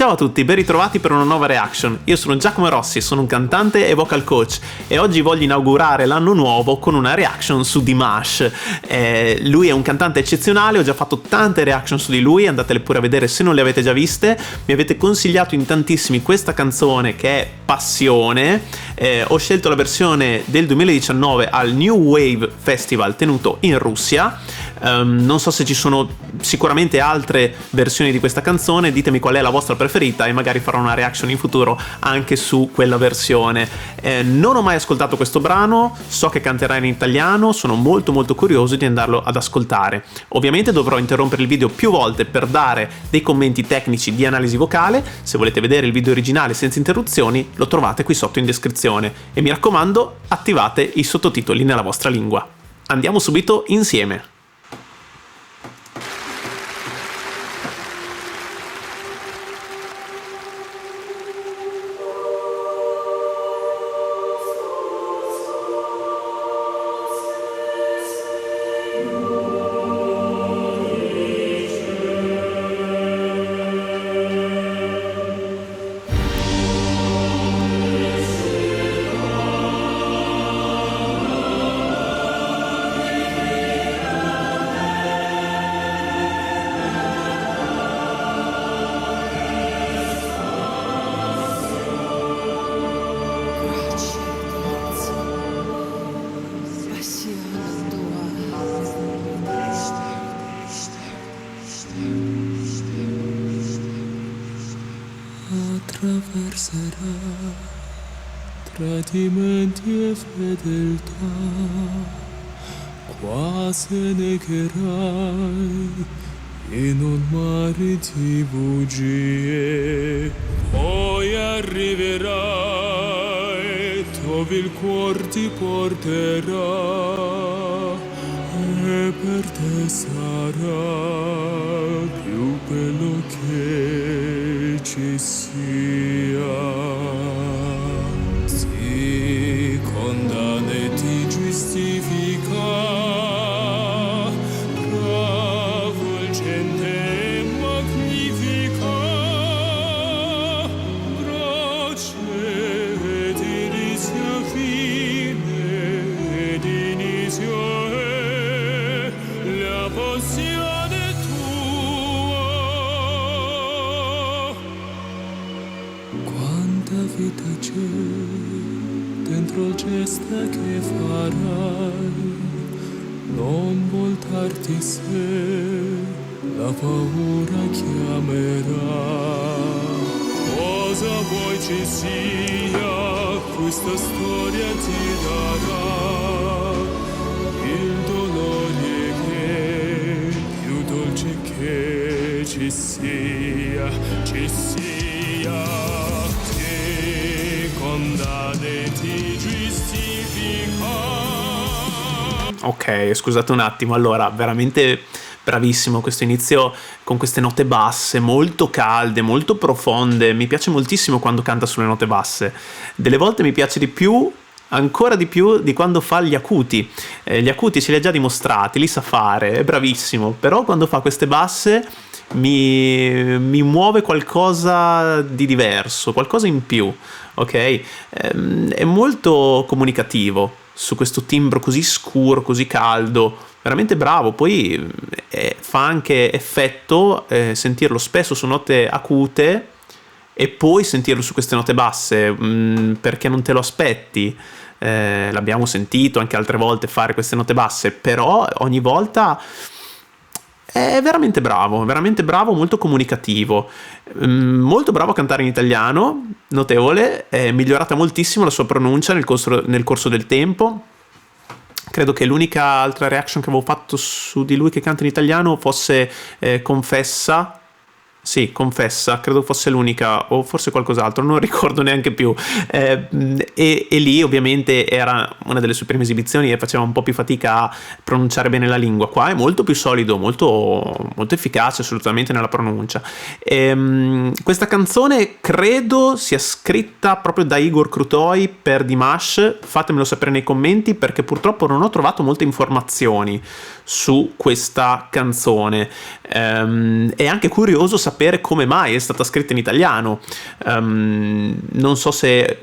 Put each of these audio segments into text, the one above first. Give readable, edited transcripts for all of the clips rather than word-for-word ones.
Ciao a tutti, ben ritrovati per una nuova reaction. Io sono Giacomo Rossi, sono un cantante e vocal coach e oggi voglio inaugurare l'anno nuovo con una reaction su Dimash. Lui è un cantante eccezionale, ho già fatto tante reaction su di lui, andatele pure a vedere se non le avete già viste. Mi avete consigliato in tantissimi questa canzone che è Passione. Ho scelto la versione del 2019 al New Wave Festival tenuto in Russia. Non so se ci sono sicuramente altre versioni di questa canzone, ditemi qual è la vostra preferita e magari farò una reaction in futuro anche su quella versione. Non ho mai ascoltato questo brano, so che canterà in italiano, sono molto curioso di andarlo ad ascoltare. Ovviamente dovrò interrompere il video più volte per dare dei commenti tecnici di analisi vocale. Se volete vedere il video originale senza interruzioni lo trovate qui sotto in descrizione e mi raccomando attivate i sottotitoli nella vostra lingua. Andiamo subito insieme. Attraverserà tradimenti e fedeltà, qua se negherai in un mare di bugie, poi arriverai dove il cuor ti porterà e per te sarà più bello che ci sia. Ti condanna e ti giustifica, travolgente e magnifica, procede inizia fine ed inizio è la passione tua. Quanta vita c'è dentro il gesto che farai, non voltarti se la paura chiamerà. Cosa vuoi ci sia, questa storia ti darà il dolore che più dolce che ci sia, ci sia. Ti condanna e ti giustifica. Ok, scusate un attimo, allora veramente bravissimo questo inizio con queste note basse molto calde, molto profonde. Mi piace moltissimo quando canta sulle note basse, delle volte mi piace di più, ancora di più di quando fa gli acuti. Gli acuti ce li ha già dimostrati, li sa fare, è bravissimo, però quando fa queste basse mi muove qualcosa di diverso, qualcosa in più, ok? È molto comunicativo su questo timbro così scuro, così caldo, veramente bravo. Poi fa anche effetto sentirlo spesso su note acute e poi sentirlo su queste note basse, perché non te lo aspetti. L'abbiamo sentito anche altre volte fare queste note basse, però ogni volta è veramente bravo, molto comunicativo, molto bravo a cantare in italiano, notevole, è migliorata moltissimo la sua pronuncia nel corso del tempo. Credo che l'unica altra reaction che avevo fatto su di lui che canta in italiano fosse Confessa. Sì, Confessa, credo fosse l'unica, o forse qualcos'altro, non ricordo neanche più. E lì ovviamente era una delle sue prime esibizioni e faceva un po' più fatica a pronunciare bene la lingua. Qua è molto più solido, molto efficace assolutamente nella pronuncia. Questa canzone credo sia scritta proprio da Igor Krutoi per Dimash, fatemelo sapere nei commenti perché purtroppo non ho trovato molte informazioni su questa canzone. È anche curioso sapere sapere come mai è stata scritta in italiano. Non so se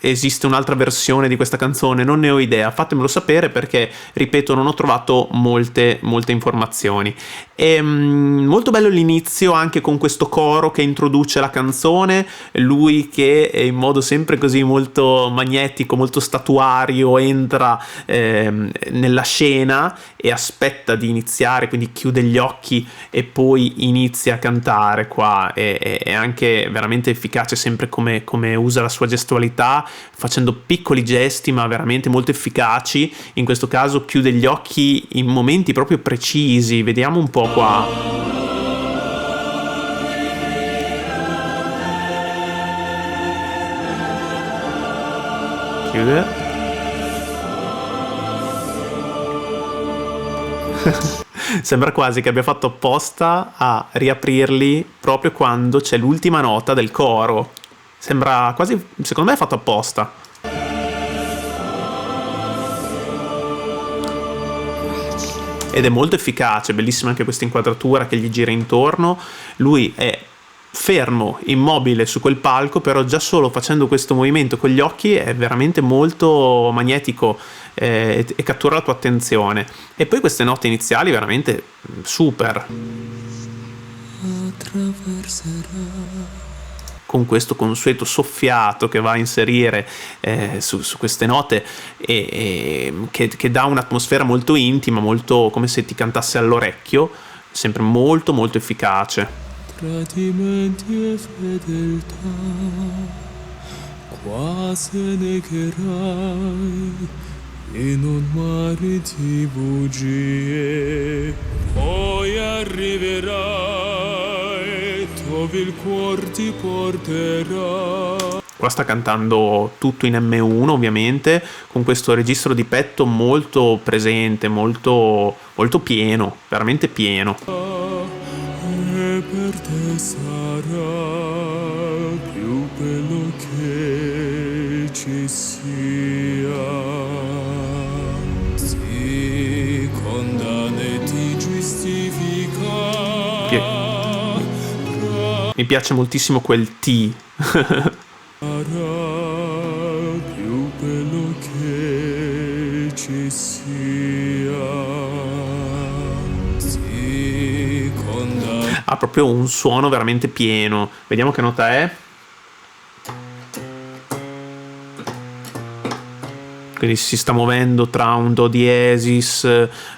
esiste un'altra versione di questa canzone, non ne ho idea, fatemelo sapere perché, ripeto, non ho trovato molte informazioni. Molto bello l'inizio anche con questo coro che introduce la canzone, lui che in modo sempre così molto magnetico, molto statuario entra nella scena e aspetta di iniziare, quindi chiude gli occhi e poi inizia a cantare. Qua è anche veramente efficace sempre come usa la sua gestualità, facendo piccoli gesti ma veramente molto efficaci. In questo caso chiude gli occhi in momenti proprio precisi. Vediamo un po' qua. Chiude. Sembra quasi che abbia fatto apposta a riaprirli proprio quando c'è l'ultima nota del coro. Sembra quasi, secondo me è fatto apposta. Ed è molto efficace, bellissima anche questa inquadratura che gli gira intorno. Lui è fermo, immobile su quel palco, però già solo facendo questo movimento con gli occhi è veramente molto magnetico e cattura la tua attenzione. E poi queste note iniziali veramente super. Con questo consueto soffiato che va a inserire su queste note che dà un'atmosfera molto intima, molto come se ti cantasse all'orecchio, sempre molto molto efficace. Tradimenti e fedeltà, qua se negherai in un mare di bugie, poi arriverai dove il cuor ti porterà. Qua sta cantando tutto in M1 ovviamente, con questo registro di petto molto presente, molto, molto pieno, veramente pieno. E per te sarà più bello che ci sia. Si condanna e ti giustifica. Mi piace moltissimo quel T. Più bello che ci sia. Si condanna. Ha proprio un suono veramente pieno. Vediamo che nota è. Quindi si sta muovendo tra un Do diesis,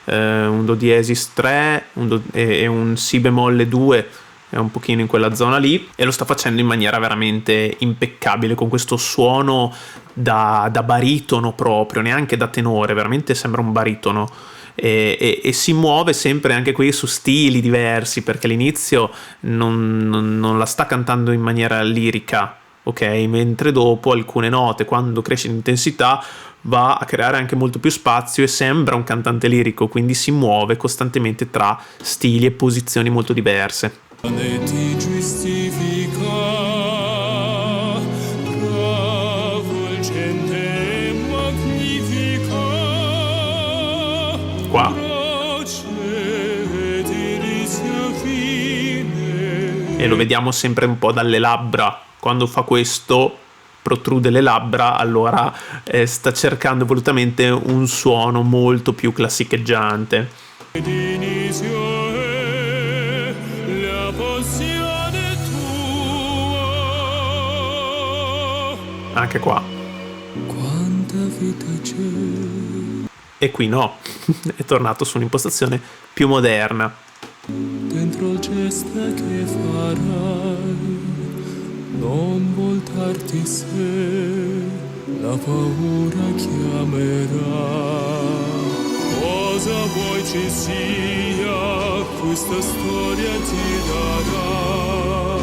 un Do diesis 3 e un Si bemolle 2, è un pochino in quella zona lì, e lo sta facendo in maniera veramente impeccabile, con questo suono da baritono proprio, neanche da tenore, veramente sembra un baritono. E si muove sempre anche qui su stili diversi, perché all'inizio non la sta cantando in maniera lirica, ok? Mentre dopo alcune note, quando cresce in intensità, va a creare anche molto più spazio e sembra un cantante lirico, quindi si muove costantemente tra stili e posizioni molto diverse. E ti giustifica, travolgente e magnifica. Qua. E lo vediamo sempre un po' dalle labbra. Quando fa questo, protrude le labbra, allora sta cercando volutamente un suono molto più classicheggiante. Ed inizio è la passione tua. Anche qua. Quanta vita c'è. E qui no, è tornato su un'impostazione più moderna. Dentro il gesto che farai, non voltarti se la paura chiamerà. Cosa vuoi ci sia, questa storia ti darà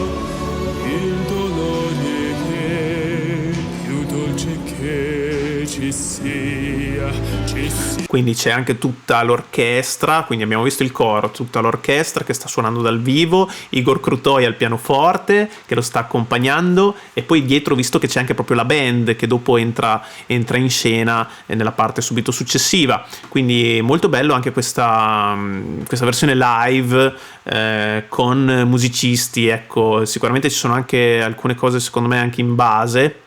il dolore che più dolce che ci sia, ci sia. quindi c'è anche tutta l'orchestra, quindi abbiamo visto il coro, tutta l'orchestra che sta suonando dal vivo, Igor Krutoi al pianoforte che lo sta accompagnando, e poi dietro visto che c'è anche proprio la band che dopo entra in scena nella parte subito successiva, quindi molto bello anche questa versione live con musicisti. Ecco, sicuramente ci sono anche alcune cose secondo me anche in base,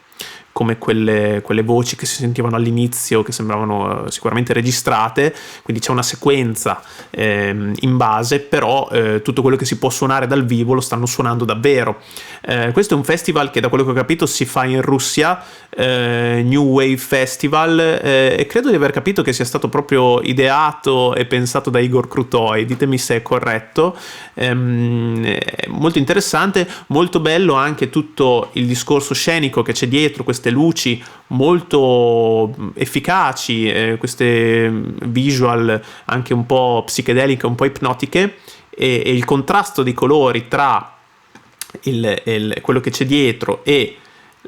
come quelle voci che si sentivano all'inizio che sembravano sicuramente registrate, quindi c'è una sequenza in base, però tutto quello che si può suonare dal vivo lo stanno suonando davvero. Questo è un festival che da quello che ho capito si fa in Russia, New Wave Festival, e credo di aver capito che sia stato proprio ideato e pensato da Igor Krutoi, ditemi se è corretto. Molto interessante, molto bello anche tutto il discorso scenico che c'è dietro, queste luci molto efficaci, queste visual anche un po' psichedeliche, un po' ipnotiche, e il contrasto dei colori tra quello che c'è dietro e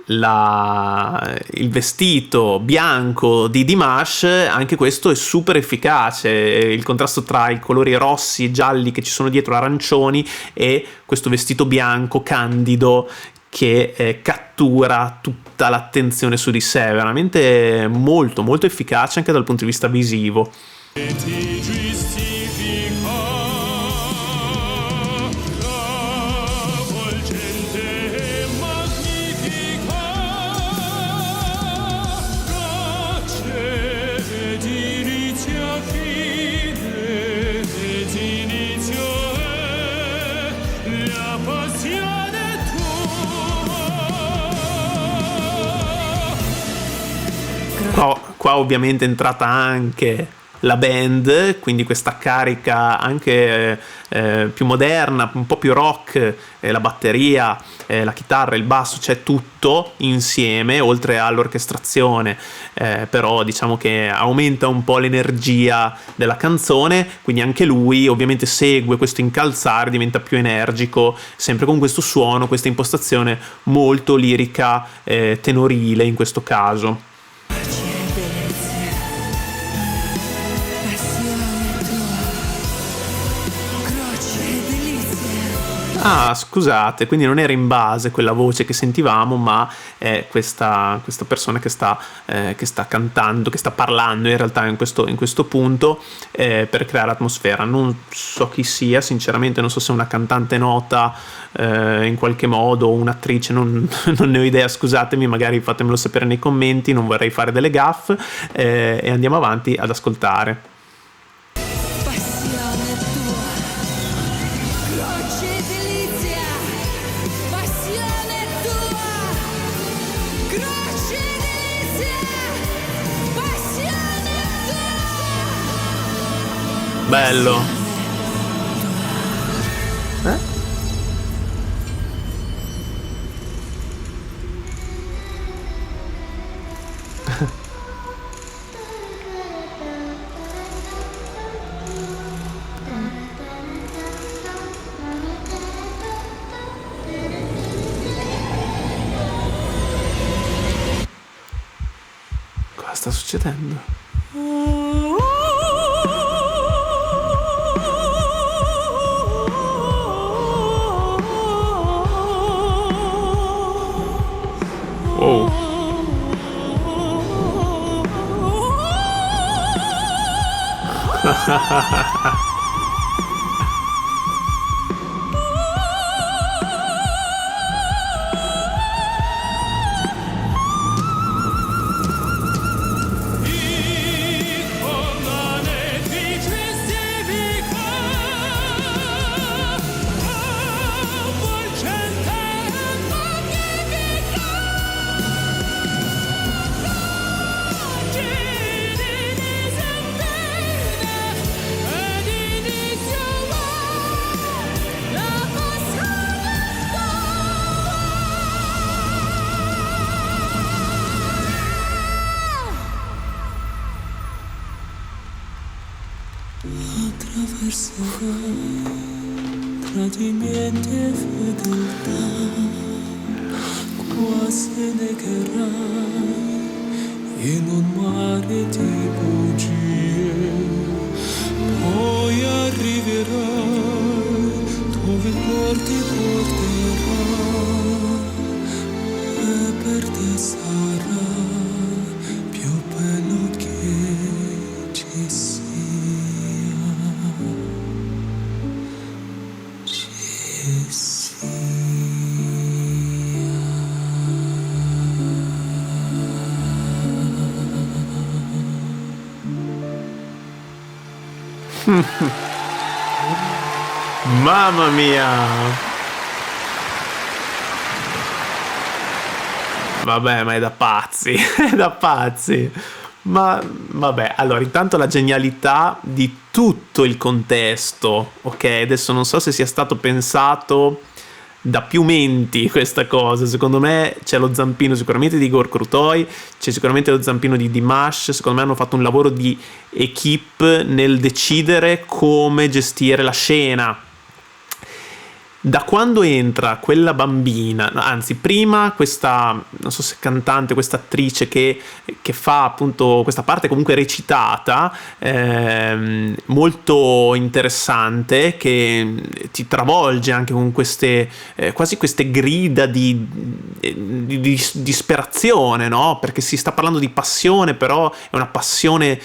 il vestito bianco di Dimash, anche questo è super efficace, il contrasto tra i colori rossi e gialli che ci sono dietro, arancioni, e questo vestito bianco candido che cattura tutta l'attenzione su di sé, veramente molto molto efficace anche dal punto di vista visivo. Qua ovviamente è entrata anche la band, quindi questa carica anche più moderna, un po' più rock, la batteria, la chitarra, il basso, c'è tutto insieme, oltre all'orchestrazione, però diciamo che aumenta un po' l'energia della canzone, quindi anche lui ovviamente segue questo incalzare, diventa più energico, sempre con questo suono, questa impostazione molto lirica, tenorile in questo caso. Ah, scusate, quindi non era in base quella voce che sentivamo, ma è questa persona che sta cantando, che sta parlando in realtà in questo punto, per creare atmosfera. Non so chi sia, sinceramente non so se è una cantante nota in qualche modo, o un'attrice, non ne ho idea, scusatemi, magari fatemelo sapere nei commenti, non vorrei fare delle gaffe, e andiamo avanti ad ascoltare. Bello. Cosa sta succedendo? Oh. Attraverserò tradimenti e fedeltà, quasi negherai in un mare di bugie. poi arriverai dove il cuore ti porterà e per te sarà più bello che ci sia. Ci Mamma mia! Vabbè, ma è da pazzi, è da pazzi. Ma vabbè, allora, intanto la genialità di tutto il contesto, ok? Adesso non so se sia stato pensato da più menti questa cosa. Secondo me c'è lo zampino sicuramente di Igor Krutoi, c'è sicuramente lo zampino di Dimash. Secondo me hanno fatto un lavoro di equipe nel decidere come gestire la scena. Da quando entra quella bambina, anzi prima questa, non so se cantante, questa attrice che fa appunto questa parte comunque recitata, molto interessante, che ti travolge anche con queste, quasi queste grida di disperazione, no? Perché si sta parlando di passione, però è una passione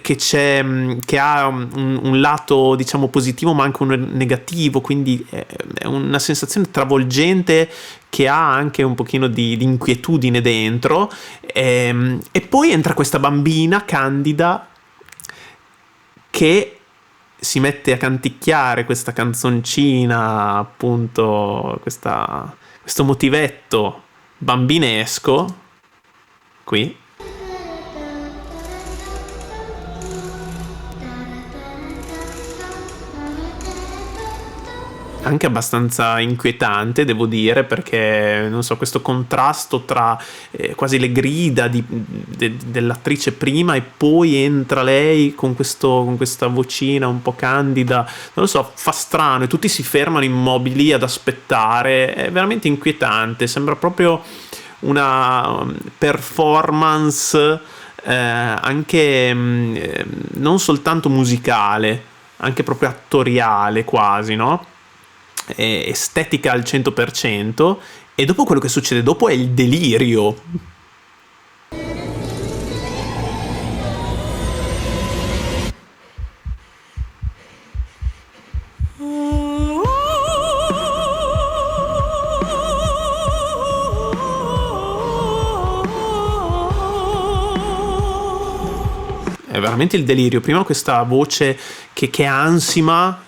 che c'è, che ha un lato diciamo positivo ma anche un negativo, quindi è una sensazione travolgente che ha anche un pochino di inquietudine dentro, e poi entra questa bambina candida che si mette a canticchiare questa canzoncina, appunto questo motivetto bambinesco qui. Anche abbastanza inquietante, devo dire, perché non so, questo contrasto tra quasi le grida dell'attrice prima e poi entra lei con questa vocina un po' candida, non lo so, fa strano e tutti si fermano immobili ad aspettare. È veramente inquietante, sembra proprio una performance anche non soltanto musicale, anche proprio attoriale quasi, no? Estetica al 100%, e dopo quello che succede dopo è il delirio. È veramente il delirio. Prima questa voce che ansima,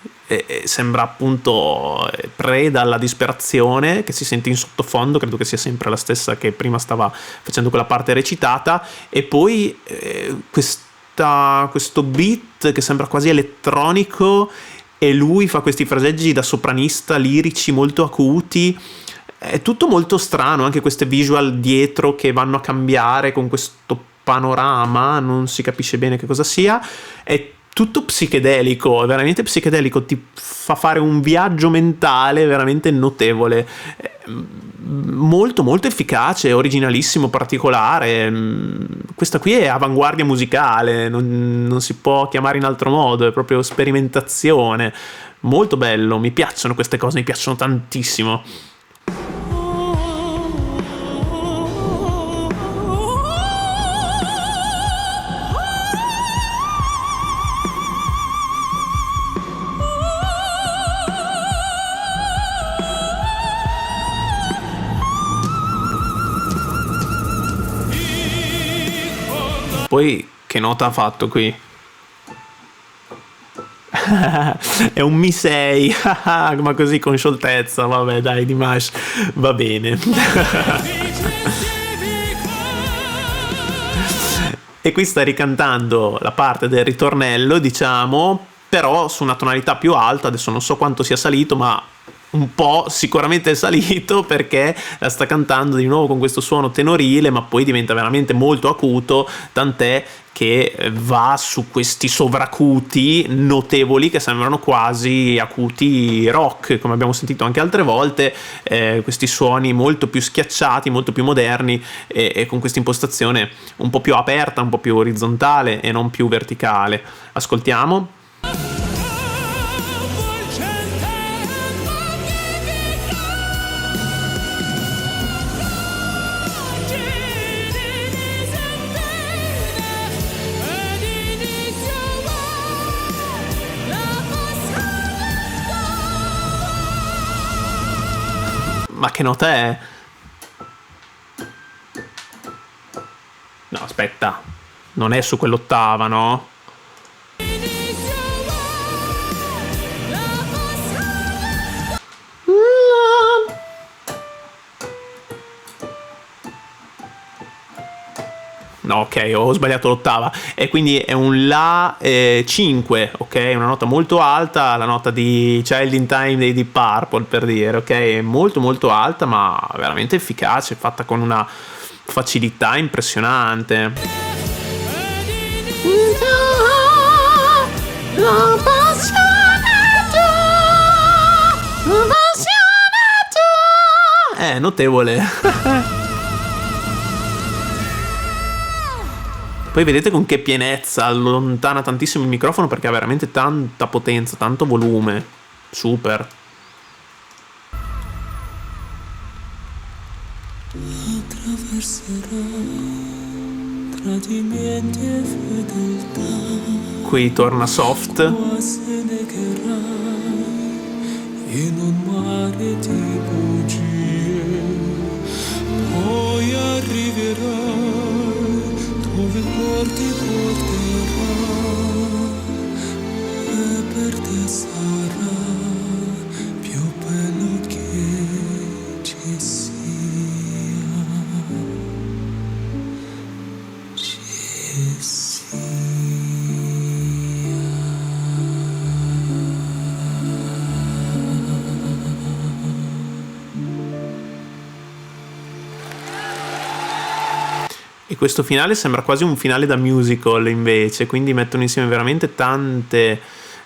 sembra appunto preda alla disperazione, che si sente in sottofondo, credo che sia sempre la stessa che prima stava facendo quella parte recitata, e poi questo beat che sembra quasi elettronico e lui fa questi fraseggi da sopranista lirici molto acuti. È tutto molto strano, anche queste visual dietro che vanno a cambiare con questo panorama, non si capisce bene che cosa sia. È tutto psichedelico, è veramente psichedelico, ti fa fare un viaggio mentale veramente notevole, molto molto efficace, originalissimo, particolare. Questa qui è avanguardia musicale, non si può chiamare in altro modo, è proprio sperimentazione, molto bello, mi piacciono queste cose, mi piacciono tantissimo. Poi che nota ha fatto qui? È un Mi 6, ma così con scioltezza, vabbè dai Dimash, va bene. E qui sta ricantando la parte del ritornello, diciamo, però su una tonalità più alta, adesso non so quanto sia salito, ma un po' sicuramente è salito, perché la sta cantando di nuovo con questo suono tenorile, ma poi diventa veramente molto acuto, tant'è che va su questi sovracuti notevoli che sembrano quasi acuti rock, come abbiamo sentito anche altre volte, questi suoni molto più schiacciati, molto più moderni, e con questa impostazione un po' più aperta, un po' più orizzontale e non più verticale. Ascoltiamo. Ma che nota è? No, aspetta. Non è su quell'ottava, no? No, ok, ho sbagliato l'ottava. E quindi è un La 5, ok? Una nota molto alta, la nota di Child in Time dei Deep Purple, per dire, ok? È molto molto alta, ma veramente efficace, fatta con una facilità impressionante. Notevole. Poi vedete con che pienezza allontana tantissimo il microfono, perché ha veramente tanta potenza, tanto volume. Super. Attraverserò tradimenti e fedeltà. Qui torna soft. Se negherai in un mare di bugie. Poi arriverai dove il cuore ti porterà, e per te sarà più bello che ci sia. Ci sia. E questo finale sembra quasi un finale da musical, invece, quindi mettono insieme veramente tante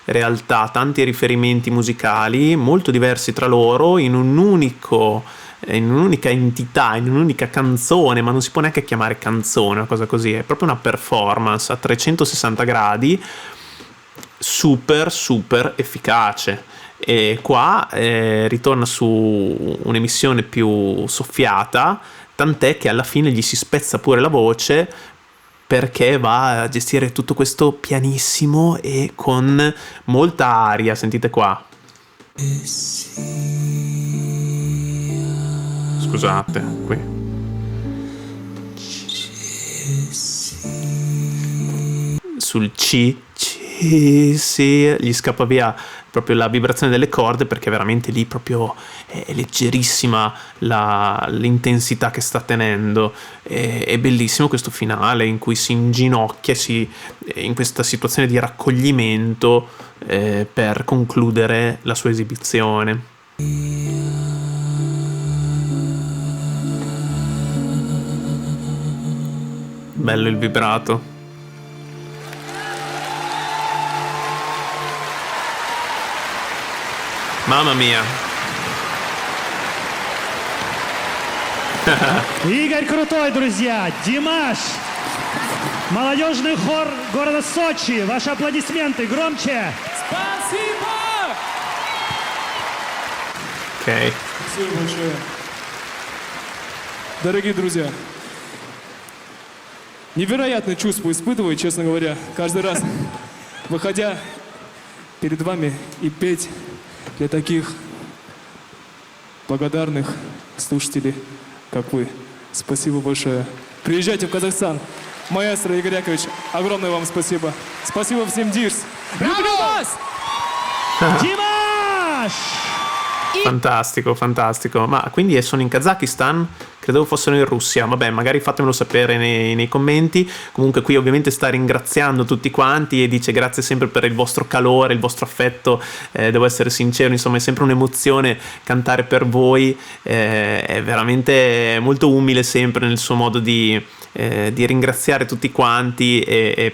realtà, tanti riferimenti musicali molto diversi tra loro in un'unica entità, in un'unica canzone, ma non si può neanche chiamare canzone, una cosa così, è proprio una performance a 360 gradi, super super efficace. E qua ritorna su un'emissione più soffiata, tant'è che alla fine gli si spezza pure la voce, perché va a gestire tutto questo pianissimo e con molta aria. Sentite qua. Scusate, qui. Sul C, sì, gli scappa via proprio la vibrazione delle corde, perché veramente lì proprio è leggerissima l'intensità che sta tenendo. È bellissimo questo finale in cui si inginocchia in questa situazione di raccoglimento per concludere la sua esibizione. Bello il vibrato. Mamma mia. Игорь Крутой, друзья! Димаш! Молодежный хор города Сочи! Ваши аплодисменты громче! Спасибо! Ok. Спасибо большое. Дорогие друзья, невероятное чувство испытываю, честно говоря, каждый раз, выходя перед вами и петь для таких благодарных слушателей, как вы. Спасибо большое. Приезжайте в Казахстан. Маэстро Игорь Яковлевич, огромное вам спасибо. Спасибо всем Дирс. Люблю вас! Димаш! Fantastico, fantastico. Ma quindi sono in Kazakistan? credevo fossero in Russia, vabbè, magari fatemelo sapere nei commenti. Comunque qui ovviamente sta ringraziando tutti quanti e dice grazie sempre per il vostro calore, il vostro affetto, devo essere sincero, insomma è sempre un'emozione cantare per voi, è veramente molto umile sempre nel suo modo di ringraziare tutti quanti e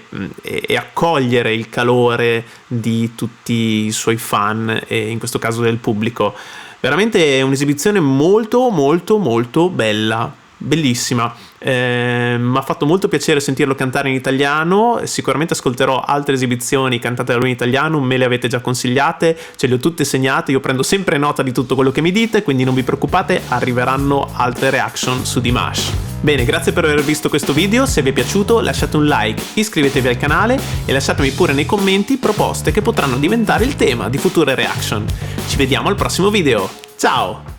accogliere il calore di tutti i suoi fan e in questo caso del pubblico. Veramente è un'esibizione molto molto molto bella, bellissima. Mi ha fatto molto piacere sentirlo cantare in italiano. Sicuramente ascolterò altre esibizioni cantate da lui in italiano, me le avete già consigliate, ce le ho tutte segnate, io prendo sempre nota di tutto quello che mi dite, quindi non vi preoccupate, arriveranno altre reaction su Dimash. Bene, grazie per aver visto questo video, se vi è piaciuto lasciate un like, iscrivetevi al canale e lasciatemi pure nei commenti proposte che potranno diventare il tema di future reaction. Ci vediamo al prossimo video, ciao!